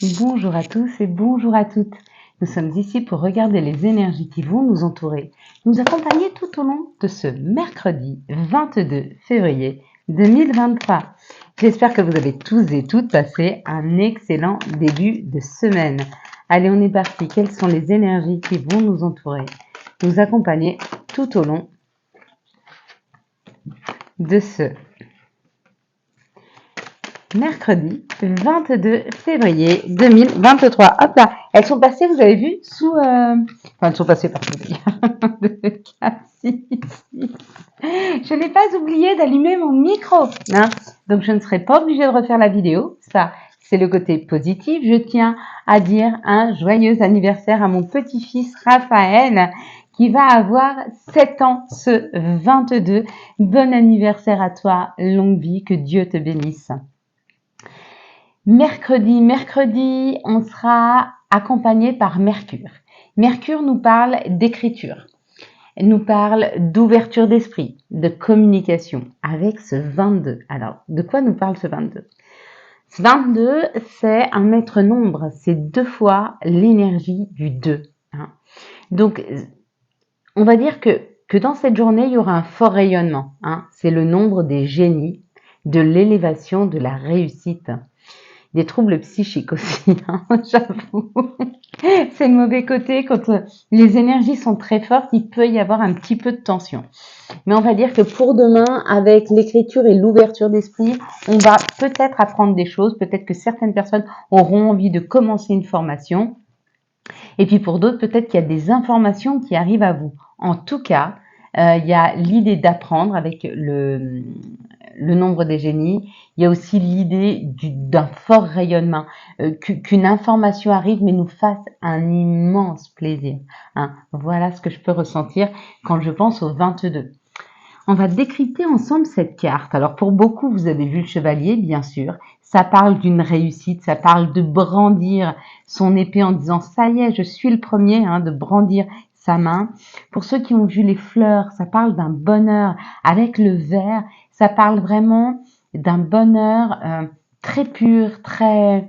Bonjour à tous et bonjour à toutes. Nous sommes ici pour regarder les énergies qui vont nous entourer, nous accompagner tout au long de ce mercredi 22 février 2023. J'espère que vous avez tous et toutes passé un excellent début de semaine. Allez, on est parti. Quelles sont les énergies qui vont nous entourer, nous accompagner tout au long de ce mercredi 22 février 2023. Hop là, elles sont passées, vous avez vu, sous... Enfin, elles sont passées par ici. Je n'ai pas oublié d'allumer mon micro. Hein, donc, je ne serai pas obligée de refaire la vidéo. Ça, c'est le côté positif. Je tiens à dire un joyeux anniversaire à mon petit-fils Raphaël qui va avoir 7 ans ce 22. Bon anniversaire à toi, longue vie, que Dieu te bénisse. Mercredi, on sera accompagné par Mercure. Mercure nous parle d'écriture, nous parle d'ouverture d'esprit, de communication avec ce 22. Alors, de quoi nous parle ce 22 ? Ce 22, c'est un maître nombre, c'est 2 fois l'énergie du 2. Hein. Donc, on va dire que dans cette journée, il y aura un fort rayonnement. Hein. C'est le nombre des génies, de l'élévation, de la réussite. Des troubles psychiques aussi, hein, j'avoue. C'est le mauvais côté. Quand les énergies sont très fortes, il peut y avoir un petit peu de tension. Mais on va dire que pour demain, avec l'écriture et l'ouverture d'esprit, on va peut-être apprendre des choses. Peut-être que certaines personnes auront envie de commencer une formation. Et puis pour d'autres, peut-être qu'il y a des informations qui arrivent à vous. En tout cas, il y a l'idée d'apprendre avec le nombre des génies. Il y a aussi l'idée d'un fort rayonnement, qu'une information arrive mais nous fasse un immense plaisir. Hein. Voilà ce que je peux ressentir quand je pense au 22. On va décrypter ensemble cette carte. Alors pour beaucoup, vous avez vu le chevalier, bien sûr. Ça parle d'une réussite, ça parle de brandir son épée en disant « ça y est, je suis le premier hein, », de brandir sa main. Pour ceux qui ont vu les fleurs, ça parle d'un bonheur. Avec le vert, ça parle vraiment d'un bonheur très pur, très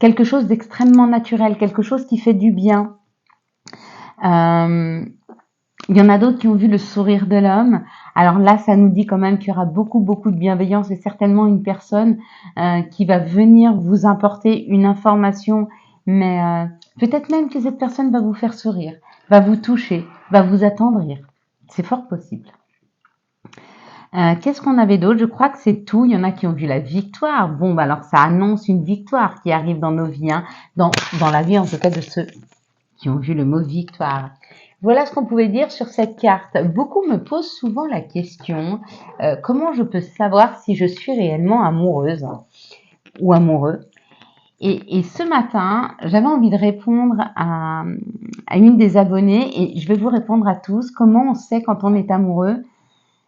quelque chose d'extrêmement naturel, quelque chose qui fait du bien. Il y en a d'autres qui ont vu le sourire de l'homme. Alors là, ça nous dit quand même qu'il y aura beaucoup de bienveillance et certainement une personne qui va venir vous apporter une information, mais peut-être même que cette personne va vous faire sourire, va vous toucher, va vous attendrir. C'est fort possible. Qu'est-ce qu'on avait d'autre? Je crois que c'est tout. Il y en a qui ont vu la victoire. Bon, bah alors ça annonce une victoire qui arrive dans nos vies, hein, dans la vie en tout cas de ceux qui ont vu le mot victoire. Voilà ce qu'on pouvait dire sur cette carte. Beaucoup me posent souvent la question, comment je peux savoir si je suis réellement amoureuse ou amoureux? Et ce matin, j'avais envie de répondre à une des abonnées et je vais vous répondre à tous. Comment on sait quand on est amoureux?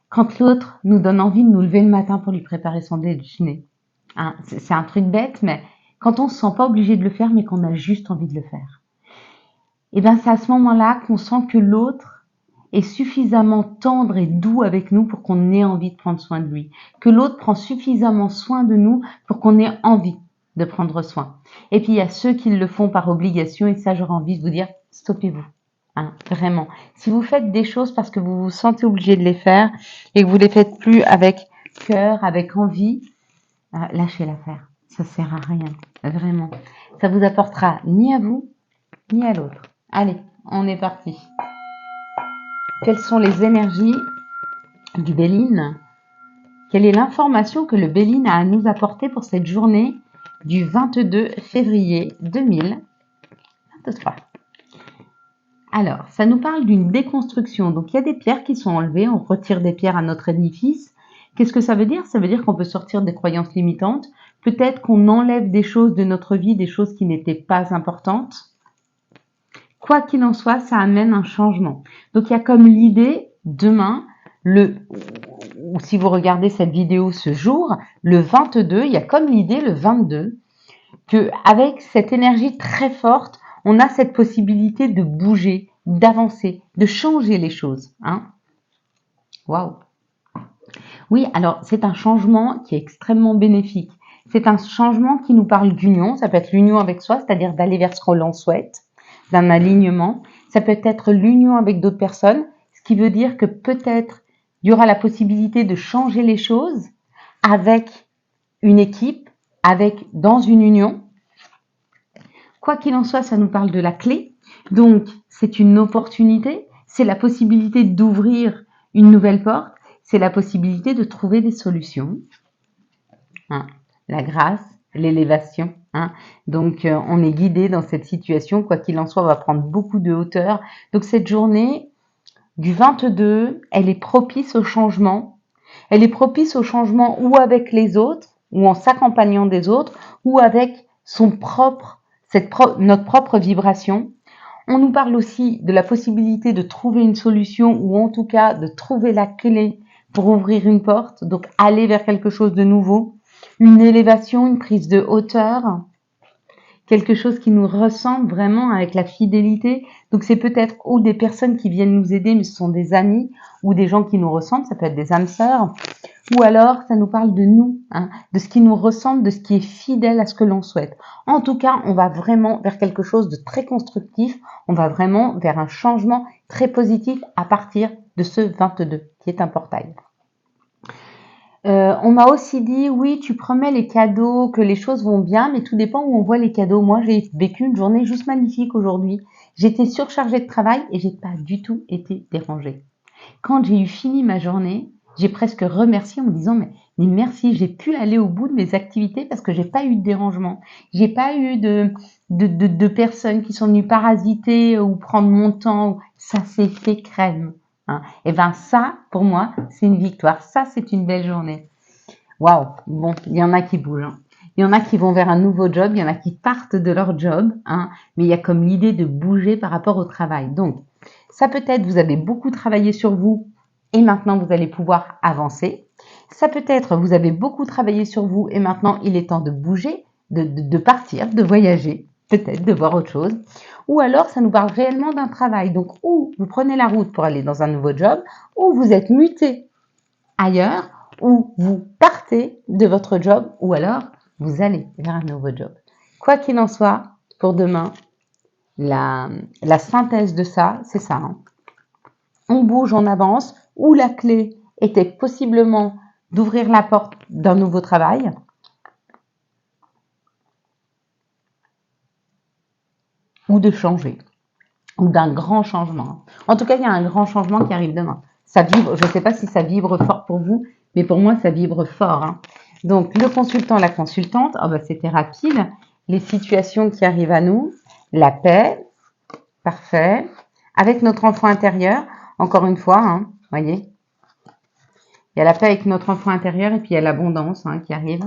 Quand l'autre nous donne envie de nous lever le matin pour lui préparer son déjeuner. Hein, c'est un truc bête, mais quand on se sent pas obligé de le faire, mais qu'on a juste envie de le faire. Et bien c'est à ce moment-là qu'on sent que l'autre est suffisamment tendre et doux avec nous pour qu'on ait envie de prendre soin de lui. Que l'autre prend suffisamment soin de nous pour qu'on ait envie de prendre soin. Et puis il y a ceux qui le font par obligation et ça j'aurais envie de vous dire, stoppez-vous. Hein, vraiment. Si vous faites des choses parce que vous vous sentez obligé de les faire et que vous les faites plus avec cœur, avec envie, lâchez l'affaire. Ça sert à rien. Vraiment. Ça vous apportera ni à vous, ni à l'autre. Allez, on est parti. Quelles sont les énergies du Béline? Quelle est l'information que le Béline a à nous apporter pour cette journée du 22 février 2023? Alors, ça nous parle d'une déconstruction. Donc, il y a des pierres qui sont enlevées. On retire des pierres à notre édifice. Qu'est-ce que ça veut dire? Ça veut dire qu'on peut sortir des croyances limitantes. Peut-être qu'on enlève des choses de notre vie, des choses qui n'étaient pas importantes. Quoi qu'il en soit, ça amène un changement. Donc, il y a comme l'idée, demain, ou si vous regardez cette vidéo ce jour, le 22, il y a comme l'idée, le 22, qu'avec cette énergie très forte, on a cette possibilité de bouger, d'avancer, de changer les choses. Hein. Waouh! Oui, alors c'est un changement qui est extrêmement bénéfique. C'est un changement qui nous parle d'union. Ça peut être l'union avec soi, c'est-à-dire d'aller vers ce que l'on souhaite, d'un alignement. Ça peut être l'union avec d'autres personnes, ce qui veut dire que peut-être il y aura la possibilité de changer les choses avec une équipe, dans une union. Quoi qu'il en soit, ça nous parle de la clé. Donc, c'est une opportunité, c'est la possibilité d'ouvrir une nouvelle porte, c'est la possibilité de trouver des solutions. Hein, la grâce, l'élévation. Hein. Donc, on est guidé dans cette situation. Quoi qu'il en soit, on va prendre beaucoup de hauteur. Donc, cette journée du 22, elle est propice au changement. Elle est propice au changement ou avec les autres, ou en s'accompagnant des autres, ou avec notre propre vibration. On nous parle aussi de la possibilité de trouver une solution, ou en tout cas de trouver la clé pour ouvrir une porte, donc aller vers quelque chose de nouveau, une élévation, une prise de hauteur, quelque chose qui nous ressemble vraiment avec la fidélité. Donc c'est peut-être ou des personnes qui viennent nous aider, mais ce sont des amis, ou des gens qui nous ressemblent, ça peut être des âmes sœurs, ou alors ça nous parle de nous, hein, de ce qui nous ressemble, de ce qui est fidèle à ce que l'on souhaite. En tout cas, on va vraiment vers quelque chose de très constructif, on va vraiment vers un changement très positif à partir de ce 22, qui est un portail. On m'a aussi dit, oui, tu promets les cadeaux, que les choses vont bien, mais tout dépend où on voit les cadeaux. Moi, j'ai vécu une journée juste magnifique aujourd'hui. J'étais surchargée de travail et j'ai pas du tout été dérangée. Quand j'ai eu fini ma journée, j'ai presque remercié en me disant, mais merci, j'ai pu aller au bout de mes activités parce que j'ai pas eu de dérangement. J'ai pas eu de personnes qui sont venues parasiter ou prendre mon temps. Ça s'est fait crème. Hein. Et ben ça, pour moi, c'est une victoire. Ça, c'est une belle journée. Waouh. Bon, il y en a qui bougent. Hein. Il y en a qui vont vers un nouveau job, il y en a qui partent de leur job, hein, mais il y a comme l'idée de bouger par rapport au travail. Donc, ça peut être, vous avez beaucoup travaillé sur vous et maintenant vous allez pouvoir avancer. Ça peut être, vous avez beaucoup travaillé sur vous et maintenant il est temps de bouger, de partir, de voyager, peut-être de voir autre chose. Ou alors, ça nous parle réellement d'un travail. Donc, ou vous prenez la route pour aller dans un nouveau job, ou vous êtes muté ailleurs, ou vous partez de votre job, ou alors vous allez vers un nouveau job. Quoi qu'il en soit, pour demain, la synthèse de ça, c'est ça. Hein. On bouge, on avance, où la clé était possiblement d'ouvrir la porte d'un nouveau travail, ou de changer, ou d'un grand changement. En tout cas, il y a un grand changement qui arrive demain. Ça vibre, je ne sais pas si ça vibre fort pour vous, mais pour moi, ça vibre fort. Hein. Donc, le consultant, la consultante, oh bah, c'était rapide. Les situations qui arrivent à nous, la paix, parfait. Avec notre enfant intérieur, encore une fois, hein, voyez, il y a la paix avec notre enfant intérieur et puis il y a l'abondance hein, qui arrive.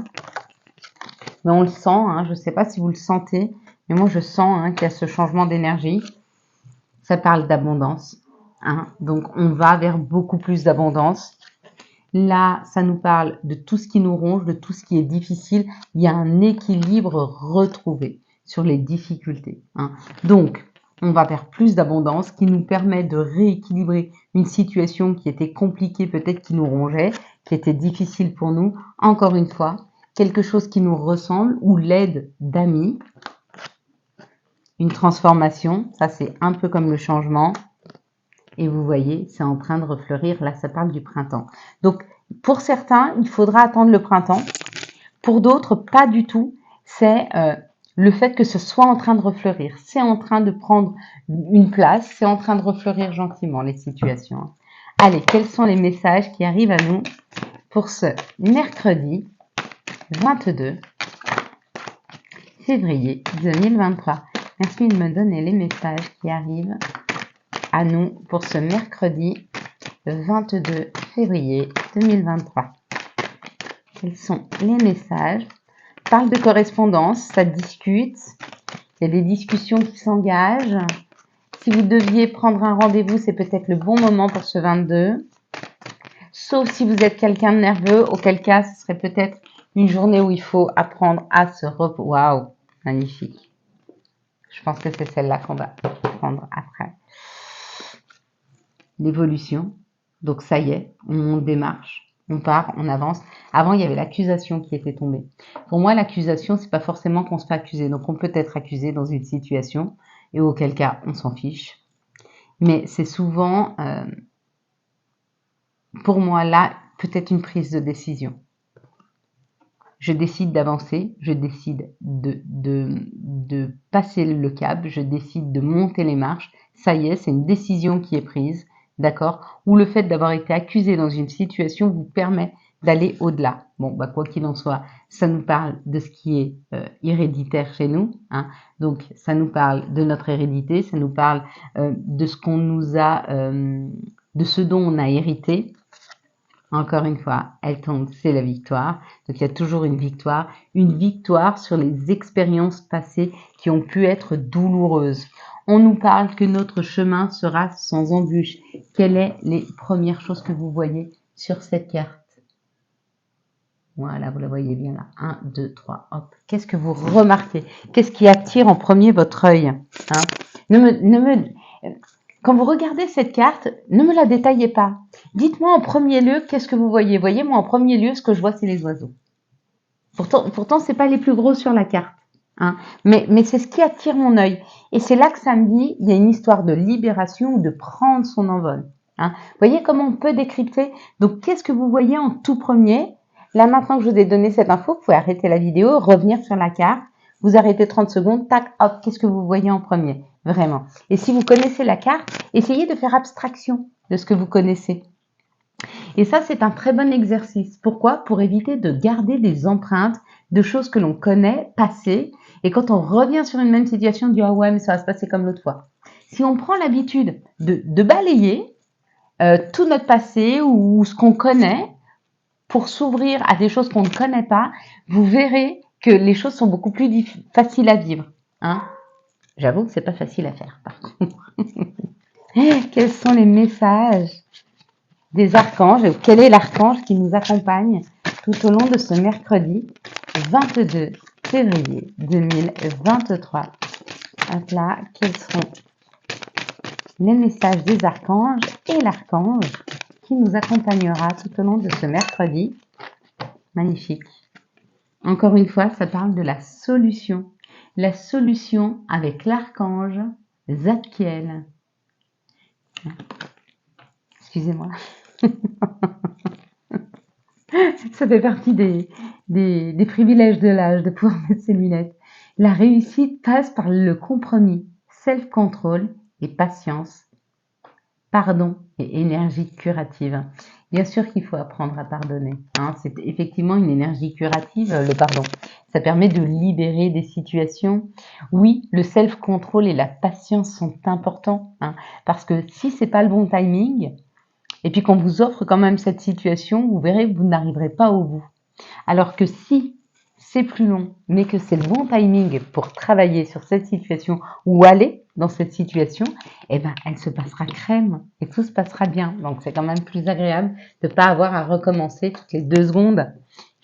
Mais on le sent, hein, je ne sais pas si vous le sentez, mais moi je sens hein, qu'il y a ce changement d'énergie. Ça parle d'abondance. Hein, donc on va vers beaucoup plus d'abondance. Là, ça nous parle de tout ce qui nous ronge, de tout ce qui est difficile. Il y a un équilibre retrouvé sur les difficultés. Hein. Donc, on va vers plus d'abondance qui nous permet de rééquilibrer une situation qui était compliquée, peut-être qui nous rongeait, qui était difficile pour nous. Encore une fois, quelque chose qui nous ressemble ou l'aide d'amis. Une transformation, ça c'est un peu comme le changement. Et vous voyez, c'est en train de refleurir. Là, ça parle du printemps. Donc, pour certains, il faudra attendre le printemps. Pour d'autres, pas du tout. C'est le fait que ce soit en train de refleurir. C'est en train de prendre une place. C'est en train de refleurir gentiment les situations. Allez, quels sont les messages qui arrivent à nous pour ce mercredi 22 février 2023 ? Merci de me donner les messages qui arrivent à nous pour ce mercredi 22 février 2023. Quels sont les messages? Parle de correspondance, ça discute, il y a des discussions qui s'engagent. Si vous deviez prendre un rendez-vous, c'est peut-être le bon moment pour ce 22. Sauf si vous êtes quelqu'un de nerveux, auquel cas ce serait peut-être une journée où il faut apprendre à se reposer. Waouh, magnifique. Je pense que c'est celle-là qu'on va prendre après. L'évolution. Donc ça y est, on démarche. On part, on avance. Avant, il y avait l'accusation qui était tombée. Pour moi, l'accusation, c'est pas forcément qu'on se fait accuser. Donc, on peut être accusé dans une situation et auquel cas, on s'en fiche. Mais c'est souvent, pour moi, là, peut-être une prise de décision. Je décide d'avancer, je décide de passer le cap, je décide de monter les marches. Ça y est, c'est une décision qui est prise, d'accord? Ou le fait d'avoir été accusé dans une situation vous permet d'aller au-delà. Bon, bah, quoi qu'il en soit, ça nous parle de ce qui est héréditaire chez nous, hein. Donc, ça nous parle de notre hérédité, ça nous parle de ce qu'on nous a, de ce dont on a hérité. Encore une fois, elle tombe, c'est la victoire. Donc il y a toujours une victoire sur les expériences passées qui ont pu être douloureuses. On nous parle que notre chemin sera sans embûche. Quelles sont les premières choses que vous voyez sur cette carte? Voilà, vous la voyez bien là. 1, 2, 3, hop. Qu'est-ce que vous remarquez? Qu'est-ce qui attire en premier votre œil, hein? Quand vous regardez cette carte, ne me la détaillez pas. Dites-moi en premier lieu, qu'est-ce que vous voyez? Voyez, moi en premier lieu, ce que je vois, c'est les oiseaux. Pourtant, c'est pas les plus gros sur la carte, hein. Mais c'est ce qui attire mon œil. Et c'est là que ça me dit, il y a une histoire de libération ou de prendre son envol, hein. Voyez comment on peut décrypter? Donc, qu'est-ce que vous voyez en tout premier? Là, maintenant que je vous ai donné cette info, vous pouvez arrêter la vidéo, revenir sur la carte, vous arrêtez 30 secondes, tac, hop, qu'est-ce que vous voyez en premier? Vraiment. Et si vous connaissez la carte, essayez de faire abstraction de ce que vous connaissez. Et ça, c'est un très bon exercice. Pourquoi? Pour éviter de garder des empreintes de choses que l'on connaît, passées. Et quand on revient sur une même situation, on dit « Ah ouais, mais ça va se passer comme l'autre fois ». Si on prend l'habitude de balayer tout notre passé ou ce qu'on connaît pour s'ouvrir à des choses qu'on ne connaît pas, vous verrez que les choses sont beaucoup plus faciles à vivre, hein. J'avoue que c'est pas facile à faire, par contre. Quels sont les messages des archanges? Quel est l'archange qui nous accompagne tout au long de ce mercredi 22 février 2023? Hop là, quels sont les messages des archanges et l'archange qui nous accompagnera tout au long de ce mercredi? Magnifique. Encore une fois, ça parle de la solution. La solution avec l'archange Zadkiel. Excusez-moi. Ça fait partie des privilèges de l'âge de pouvoir mettre ses lunettes. La réussite passe par le compromis, self-control et patience, pardon et énergie curative. Bien sûr qu'il faut apprendre à pardonner, hein. C'est effectivement une énergie curative, le pardon. Ça permet de libérer des situations. Oui, le self-control et la patience sont importants, hein, parce que si c'est pas le bon timing, et puis qu'on vous offre quand même cette situation, vous verrez que vous n'arriverez pas au bout. Alors que si c'est plus long, mais que c'est le bon timing pour travailler sur cette situation ou aller dans cette situation, eh ben, elle se passera crème et tout se passera bien. Donc, c'est quand même plus agréable de ne pas avoir à recommencer toutes les 2 secondes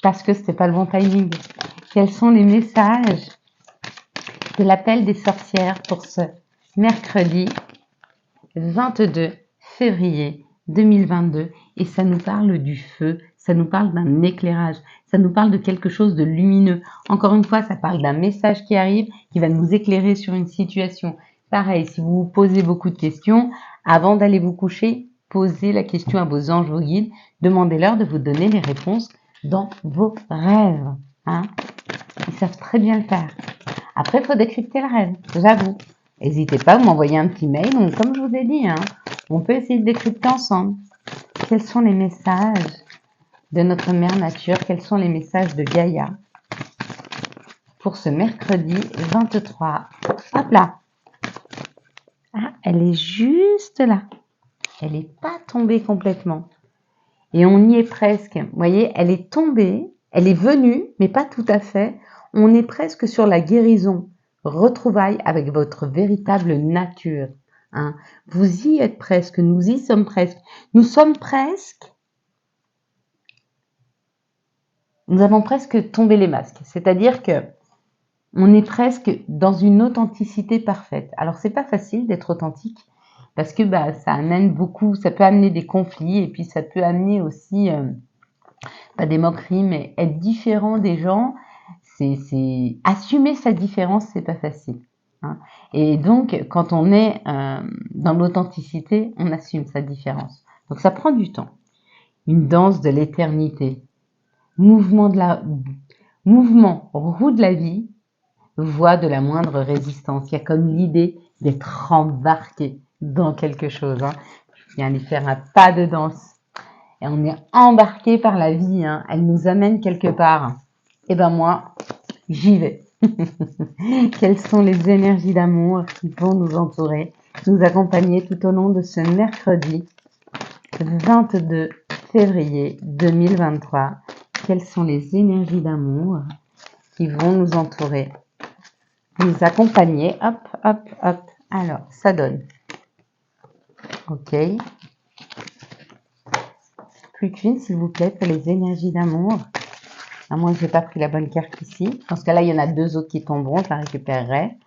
parce que c'était pas le bon timing. Quels sont les messages de l'appel des sorcières pour ce mercredi 22 février 2022? Et ça nous parle du feu, ça nous parle d'un éclairage, ça nous parle de quelque chose de lumineux. Encore une fois, ça parle d'un message qui arrive, qui va nous éclairer sur une situation. Pareil, si vous vous posez beaucoup de questions, avant d'aller vous coucher, posez la question à vos anges, vos guides, demandez-leur de vous donner les réponses dans vos rêves, hein. Ils savent très bien le faire. Après, il faut décrypter le rêve, j'avoue. N'hésitez pas, vous m'envoyez un petit mail. Donc, comme je vous ai dit, hein, on peut essayer de décrypter ensemble. Quels sont les messages de notre mère nature? Quels sont les messages de Gaïa pour ce mercredi 23? Hop là. Ah, elle est juste là. Elle n'est pas tombée complètement. Et on y est presque. Vous voyez, elle est tombée, elle est venue, mais pas tout à fait. On est presque sur la guérison. Retrouvailles avec votre véritable nature, hein. Vous y êtes presque, nous y sommes presque. Nous sommes presque. Nous avons presque tombé les masques. C'est-à-dire que on est presque dans une authenticité parfaite. Alors, c'est pas facile d'être authentique parce que ça amène beaucoup, ça peut amener des conflits et puis ça peut amener aussi Pas des moqueries, mais être différent des gens, assumer sa différence, c'est pas facile. Hein. Et donc, quand on est dans l'authenticité, on assume sa différence. Donc, ça prend du temps. Une danse de l'éternité, mouvement roue de la vie, voie de la moindre résistance. Il y a comme l'idée d'être embarqué dans quelque chose. Hein. Je viens de faire un pas de danse. Et on est embarqué par la vie. Hein. Elle nous amène quelque part. Et ben moi, j'y vais. Quelles sont les énergies d'amour qui vont nous entourer, nous accompagner tout au long de ce mercredi 22 février 2023. Quelles sont les énergies d'amour qui vont nous entourer, nous accompagner. Hop, hop, hop. Alors, ça donne. Ok. Plus qu'une, s'il vous plaît, pour les énergies d'amour. À moins que je n'ai pas pris la bonne carte ici. Dans ce cas-là, il y en a 2 autres qui tomberont. Je la récupérerai.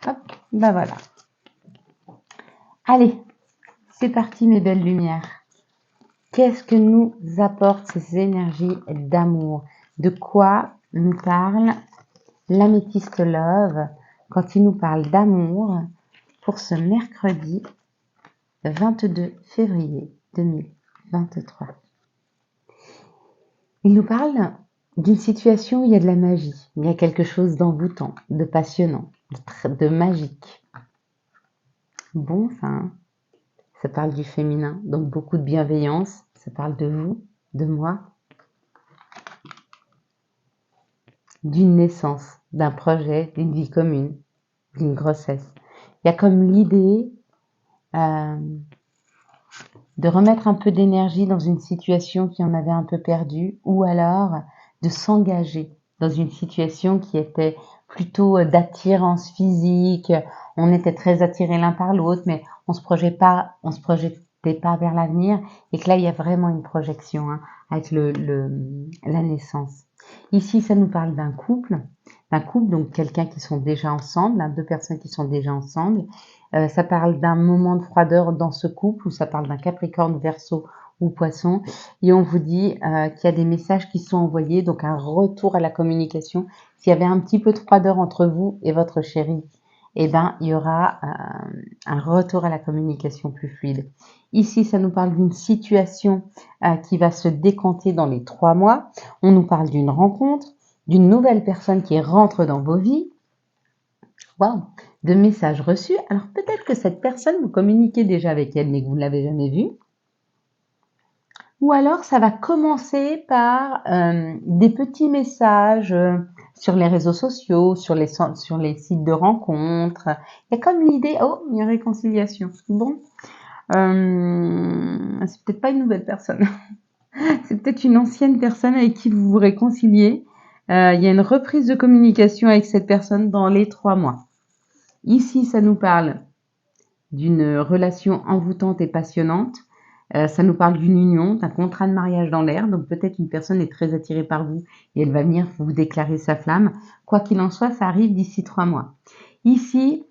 Hop, ben voilà. Allez, c'est parti, mes belles lumières. Qu'est-ce que nous apportent ces énergies d'amour? De quoi nous parle l'améthyste Love quand il nous parle d'amour pour ce mercredi 22 février 2023? Il nous parle d'une situation où il y a de la magie, il y a quelque chose d'envoûtant, de passionnant, de magique. Bon, ça parle du féminin, donc beaucoup de bienveillance, ça parle de vous, de moi, d'une naissance, d'un projet, d'une vie commune, d'une grossesse. Il y a comme l'idée de remettre un peu d'énergie dans une situation qui en avait un peu perdu, ou alors de s'engager dans une situation qui était plutôt d'attirance physique. On était très attirés l'un par l'autre, mais on se projetait pas vers l'avenir, et que là il y a vraiment une projection avec la naissance. Ici, ça nous parle d'un couple, donc quelqu'un qui sont déjà ensemble, 2 personnes qui sont déjà ensemble. Ça parle d'un moment de froideur dans ce couple, ou ça parle d'un Capricorne, Verseau ou Poisson. Et on vous dit qu'il y a des messages qui sont envoyés, donc un retour à la communication. S'il y avait un petit peu de froideur entre vous et votre chéri, eh ben, il y aura un retour à la communication plus fluide. Ici, ça nous parle d'une situation qui va se décanter dans les 3 mois. On nous parle d'une rencontre, d'une nouvelle personne qui rentre dans vos vies. Wow, de messages reçus. Alors peut-être que cette personne, vous communiquez déjà avec elle, mais que vous ne l'avez jamais vue. Ou alors ça va commencer par des petits messages sur les réseaux sociaux, sur les sites de rencontres. Il y a comme l'idée, oh, une réconciliation. Bon, c'est peut-être pas une nouvelle personne. C'est peut-être une ancienne personne avec qui vous vous réconciliez. Il y a une reprise de communication avec cette personne dans les 3 mois. Ici, ça nous parle d'une relation envoûtante et passionnante. Ça nous parle d'une union, d'un contrat de mariage dans l'air. Donc peut-être une personne est très attirée par vous et elle va venir vous déclarer sa flamme. Quoi qu'il en soit, ça arrive d'ici 3 mois. Ici,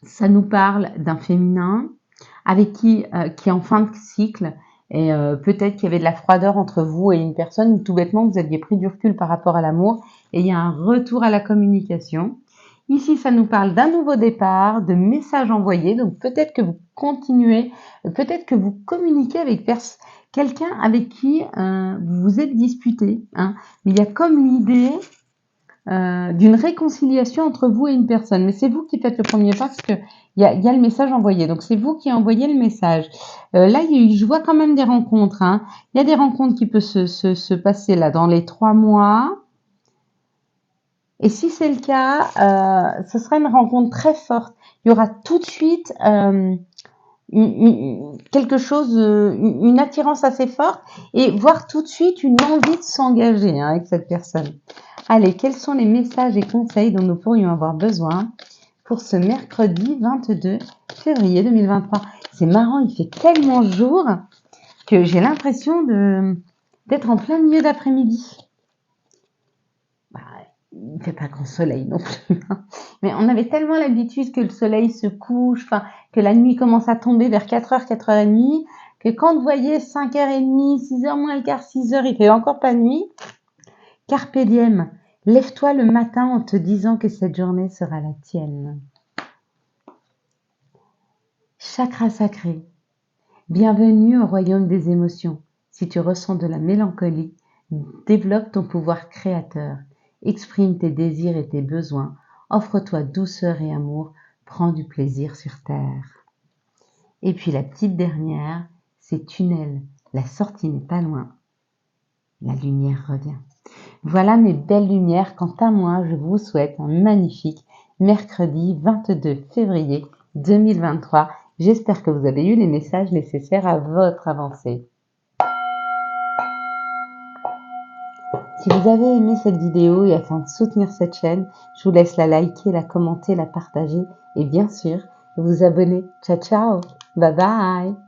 ça nous parle d'un féminin avec qui est en fin de cycle. Et peut-être qu'il y avait de la froideur entre vous et une personne, ou tout bêtement vous aviez pris du recul par rapport à l'amour, et il y a un retour à la communication. Ici, ça nous parle d'un nouveau départ, de messages envoyés. Donc peut-être que vous continuez, peut-être que vous communiquez avec quelqu'un avec qui vous vous êtes disputé. Hein. Mais il y a comme l'idée d'une réconciliation entre vous et une personne. Mais c'est vous qui faites le premier pas, parce que il y a le message envoyé. Donc c'est vous qui envoyez le message. Là, je vois quand même des rencontres. Hein. Il y a des rencontres qui peuvent se passer là dans les 3 mois. Et si c'est le cas, ce sera une rencontre très forte. Il y aura tout de suite quelque chose, une attirance assez forte, et voire tout de suite une envie de s'engager avec cette personne. Allez, quels sont les messages et conseils dont nous pourrions avoir besoin pour ce mercredi 22 février 2023? C'est marrant, il fait tellement jour que j'ai l'impression d'être en plein milieu d'après-midi. Il ne fait pas grand soleil non plus. Mais on avait tellement l'habitude que le soleil se couche, que la nuit commence à tomber vers 4h, 4h30, que quand vous voyez 5h30, 6h moins le quart, 6h, il fait encore pas nuit. Carpe diem, lève-toi le matin en te disant que cette journée sera la tienne. Chakra sacré, bienvenue au royaume des émotions. Si tu ressens de la mélancolie, développe ton pouvoir créateur, exprime tes désirs et tes besoins, offre-toi douceur et amour, prends du plaisir sur terre. Et puis la petite dernière, c'est tunnel, la sortie n'est pas loin, la lumière revient. Voilà mes belles lumières, quant à moi, je vous souhaite un magnifique mercredi 22 février 2023. J'espère que vous avez eu les messages nécessaires à votre avancée. Si vous avez aimé cette vidéo et afin de soutenir cette chaîne, je vous laisse la liker, la commenter, la partager et bien sûr, vous abonner. Ciao, ciao, bye bye.